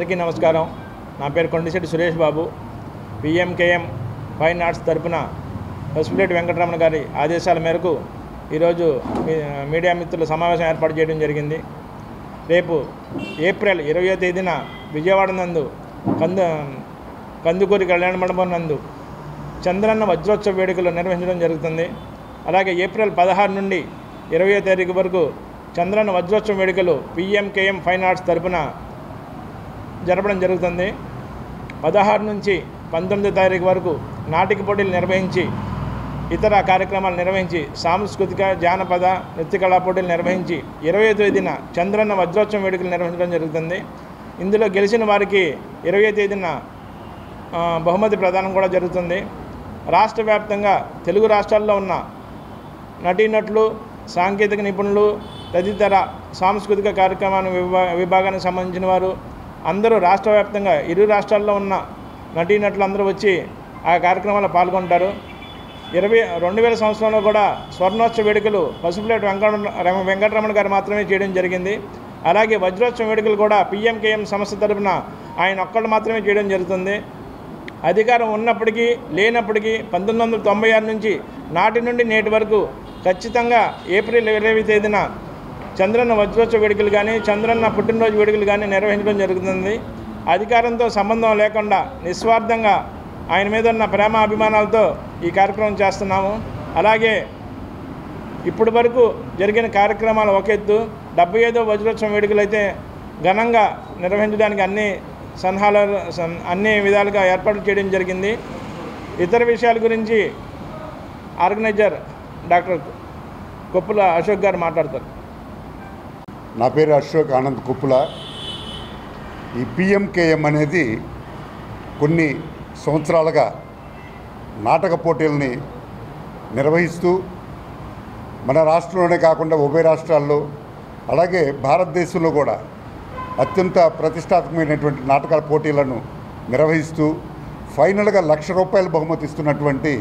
అందరికీ నమస్కారం. నా పేరు కొండిశెట్టి సురేష్ బాబు. పిఎంకేఎం ఫైన్ ఆర్ట్స్ తరపున పసుపులేటి వెంకటరమణ గారి ఆదేశాల మేరకు ఈరోజు మీడియా మిత్రుల సమావేశం ఏర్పాటు చేయడం జరిగింది. రేపు ఏప్రిల్ 20వ తేదీన విజయవాడ నందు కందుకూరి కళ్యాణ మండపం నందు చంద్రన్న వజ్రోత్సవ వేడుకలు నిర్వహించడం జరుగుతుంది. అలాగే ఏప్రిల్ 16 నుండి 20వ తారీఖు వరకు చంద్రన్న వజ్రోత్సవ వేడుకలు పిఎంకేఎం ఫైన్ ఆర్ట్స్ తరపున జరపడం జరుగుతుంది. 16 నుంచి 19వ తారీఖు వరకు నాటిక పోటీలు నిర్వహించి ఇతర కార్యక్రమాలు నిర్వహించి సాంస్కృతిక జానపద నృత్య కళా పోటీలు నిర్వహించి 20వ తేదీన చంద్రన్న వజ్రోత్సవం వేడుకలు నిర్వహించడం జరుగుతుంది. ఇందులో గెలిచిన వారికి 20వ తేదీన బహుమతి ప్రదానం కూడా జరుగుతుంది. రాష్ట్ర వ్యాప్తంగా తెలుగు రాష్ట్రాల్లో ఉన్న నటీనటులు, సాంకేతిక నిపుణులు, తదితర సాంస్కృతిక కార్యక్రమాల విభాగానికి సంబంధించిన వారు అందరూ రాష్ట్ర వ్యాప్తంగా ఇరు రాష్ట్రాల్లో ఉన్న నటీనటులు అందరూ వచ్చి ఆ కార్యక్రమాల్లో పాల్గొంటారు. 2000 సంవత్సరంలో కూడా స్వర్ణోత్సవ వేడుకలు పసుపులేటి వెంకటరమణ గారు మాత్రమే చేయడం జరిగింది. అలాగే వజ్రోత్సవ వేడుకలు కూడా పిఎంకేఎం సంస్థ తరపున ఆయన ఒక్కళ్ళు మాత్రమే చేయడం జరుగుతుంది. అధికారం ఉన్నప్పటికీ లేనప్పటికీ 1996 నుంచి నాటి నుండి నేటి వరకు ఖచ్చితంగా ఏప్రిల్ 20వ తేదీన చంద్రన్న వజ్రోత్సవ వేడుకలు కానీ చంద్రన్న పుట్టినరోజు వేడుకలు కానీ నిర్వహించడం జరుగుతుంది. అధికారంతో సంబంధం లేకుండా నిస్వార్థంగా ఆయన మీద ఉన్న ప్రేమ అభిమానాలతో ఈ కార్యక్రమం చేస్తున్నాము. అలాగే ఇప్పటి వరకు జరిగిన కార్యక్రమాలు ఒక ఎత్తు, 75వ వజ్రోత్సవం వేడుకలు అయితే ఘనంగా నిర్వహించడానికి అన్ని విధాలుగా ఏర్పాట్లు చేయడం జరిగింది. ఇతర విషయాల గురించి ఆర్గనైజర్ డాక్టర్ కొప్పుల అశోక్ గారు మాట్లాడతారు. నా పేరు అశోక్ ఆనంద్ కొప్పుల. ఈ పిఎంకేఎం అనేది కొన్ని సంవత్సరాలుగా నాటక పోటీలని నిర్వహిస్తూ మన రాష్ట్రంలోనే కాకుండా ఉభయ రాష్ట్రాల్లో అలాగే భారతదేశంలో కూడా అత్యంత ప్రతిష్టాత్మకమైనటువంటి నాటకాల పోటీలను నిర్వహిస్తూ ఫైనల్గా ₹1,00,000 బహుమతి ఇస్తున్నటువంటి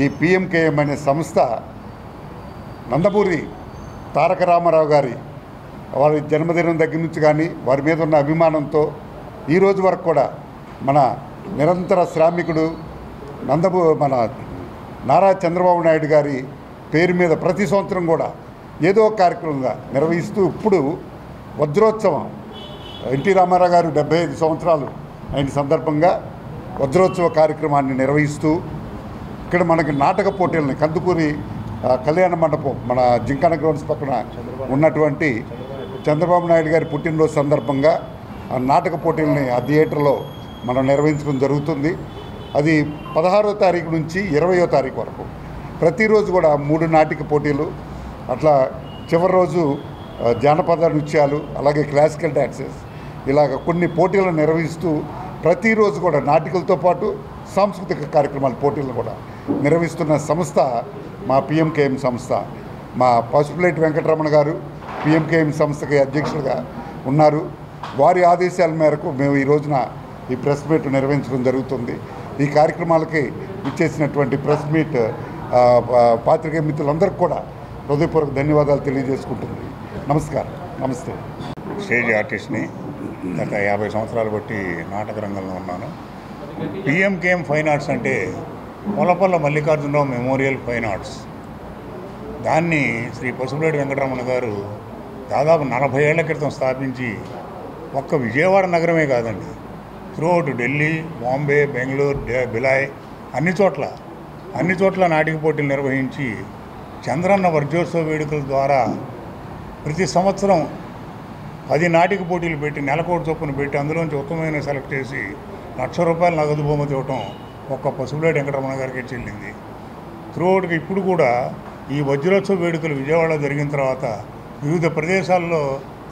ఈ పిఎంకేఎం అనే సంస్థ నందమూరి తారక రామారావు గారి వారి జన్మదినం దగ్గర నుంచి కానీ వారి మీద ఉన్న అభిమానంతో ఈరోజు వరకు కూడా మన నిరంతర శ్రామికుడు మన నారా చంద్రబాబు నాయుడు గారి పేరు మీద ప్రతి సంవత్సరం కూడా ఏదో ఒక కార్యక్రమంగా నిర్వహిస్తూ ఇప్పుడు వజ్రోత్సవం ఎన్టీ రామారావు గారు 75 సంవత్సరాలు అయిన సందర్భంగా వజ్రోత్సవ కార్యక్రమాన్ని నిర్వహిస్తూ ఇక్కడ మనకి నాటక పోటీలని కందుకూరి కళ్యాణ మండపం మన జింకాన గ్రౌండ్స్ పక్కన ఉన్నటువంటి చంద్రబాబు నాయుడు గారి పుట్టినరోజు సందర్భంగా ఆ నాటక పోటీలని ఆ థియేటర్లో మనం నిర్వహించడం జరుగుతుంది. అది 16వ తారీఖు నుంచి 20వ తారీఖు వరకు ప్రతిరోజు కూడా 3 నాటిక పోటీలు, అట్లా చివరి రోజు జానపద నృత్యాలు, అలాగే క్లాసికల్ డ్యాన్సెస్, ఇలాగ కొన్ని పోటీలను నిర్వహిస్తూ ప్రతిరోజు కూడా నాటికలతో పాటు సాంస్కృతిక కార్యక్రమాల పోటీలను కూడా నిర్వహిస్తున్న సంస్థ మా పిఎంకేఎం సంస్థ. మా పసుపులేటి వెంకటరమణ గారు పిఎంకేఎం సంస్థకి అధ్యక్షులుగా ఉన్నారు. వారి ఆదేశాల మేరకు మేము ఈ రోజున ఈ ప్రెస్ మీట్ నిర్వహించడం జరుగుతుంది. ఈ కార్యక్రమాలకి ఇచ్చేసినటువంటి ప్రెస్ మీట్ పాత్రికేయ మిత్రులందరికీ కూడా హృదయపూర్వక ధన్యవాదాలు తెలియజేసుకుంటుంది. నమస్కారం. నమస్తే. స్టేజ్ ఆర్టిస్ట్ని గత 50 సంవత్సరాలు బట్టి నాటక రంగంలో ఉన్నాను. పిఎంకేఎం ఫైన్ ఆర్ట్స్ అంటే పొలపల్ల మల్లికార్జునరావు మెమోరియల్ ఫైన్ ఆర్ట్స్. దాన్ని శ్రీ పసుపులేటి వెంకటరమణ గారు దాదాపు 40 ఏళ్ల క్రితం స్థాపించి ఒక్క విజయవాడ నగరమే కాదండి, త్రూఅవుట్ ఢిల్లీ, బాంబే, బెంగళూరు, బిలాయ్ అన్ని చోట్ల నాటిక పోటీలు నిర్వహించి చంద్రన్న వజ్రోత్సవ వేడుకల ద్వారా ప్రతి సంవత్సరం 10 నాటిక పోటీలు పెట్టి నెలకోటి చొప్పున పెట్టి అందులోంచి ఉత్తమమైన సెలెక్ట్ చేసి ₹1,00,000 నగదు బహుమతి ఇవ్వటం ఒక్క పసుపులేటి వెంకటరమణ గారికి చెల్లింది. త్రూఅవుట్గా ఇప్పుడు కూడా ఈ వజ్రోత్సవ వేడుకలు విజయవాడలో జరిగిన తర్వాత వివిధ ప్రదేశాల్లో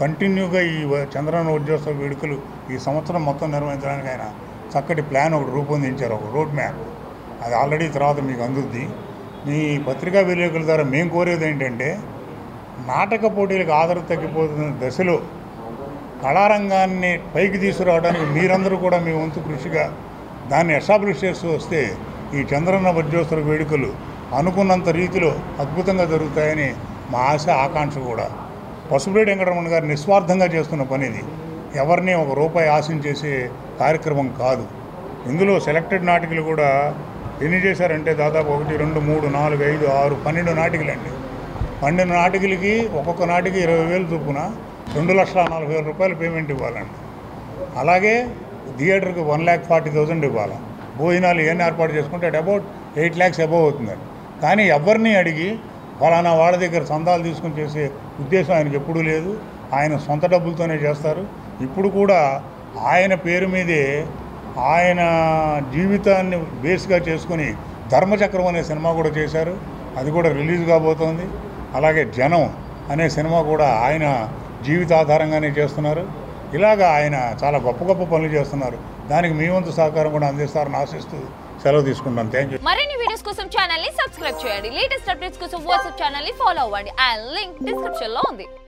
కంటిన్యూగా ఈ చంద్రన్న వజ్రోత్సవ వేడుకలు ఈ సంవత్సరం మొత్తం నిర్వహించడానికి ఆయన చక్కటి ప్లాన్ ఒకటి రూపొందించారు, ఒక రోడ్ మ్యాప్. అది ఆల్రెడీ తర్వాత మీకు అందుద్ది. మీ పత్రికా విలేకరుల ద్వారా మేము కోరేది ఏంటంటే, నాటక పోటీలకు ఆదరణ తగ్గిపోతున్న దశలో కళారంగాన్ని పైకి తీసుకురావడానికి మీరందరూ కూడా మీ వంతు కృషిగా దాన్ని ఎస్టాబ్లిష్ చేస్తూ వస్తే ఈ చంద్రన్న వజ్రోత్సవ వేడుకలు అనుకున్నంత రీతిలో అద్భుతంగా జరుగుతాయని మా ఆశ, ఆకాంక్ష కూడా. పసుపులేటి వెంకటరమణ గారు నిస్వార్థంగా చేస్తున్న పని ఇది. ఎవరిని ఒక రూపాయి ఆశించేసే కార్యక్రమం కాదు. ఇందులో సెలెక్టెడ్ నాటికలు కూడా ఎన్ని చేశారంటే దాదాపు 1, 2, 3, 4, 5, 6, 12 నాటికలండి. 12 నాటికలకి ఒక్కొక్క నాటికి 20,000 చొప్పున 2,40,000 రూపాయలు పేమెంట్ ఇవ్వాలండి. అలాగే థియేటర్కి 1,40,000 ఇవ్వాలి. భోజనాలు ఏం ఏర్పాటు చేసుకుంటే అబౌట్ 8 lakhs అబౌవ్ అవుతుందండి. కానీ ఎవరిని అడిగి ఫలానా వాళ్ళ దగ్గర సందాలు తీసుకుని చేసే ఉద్దేశం ఆయనకి ఎప్పుడూ లేదు. ఆయన సొంత డబ్బులతోనే చేస్తారు. ఇప్పుడు కూడా ఆయన పేరు మీదే ఆయన జీవితాన్ని బేస్గా చేసుకుని ధర్మచక్రం అనే సినిమా కూడా చేశారు. అది కూడా రిలీజ్ కాబోతోంది. అలాగే జనం అనే సినిమా కూడా ఆయన జీవిత ఆధారంగానే చేస్తున్నారు. ఇలాగా ఆయన చాలా గొప్ప గొప్ప పనులు చేస్తున్నారు. దానికి మీ వంతు సహకారం కూడా అందిస్తారని ఆశిస్తూ సెలవు తీసుకుంటాను. Thank you. మరిన్ని వీడియోస్ కోసం ఛానల్ ని సబ్స్క్రైబ్ చేయండి. లేటెస్ట్ అప్డేట్స్ కోసం వాట్సాప్ ఛానల్ ని ఫాలో అవ్వండి. ఆ లింక్ డిస్క్రిప్షన్ లో ఉంది.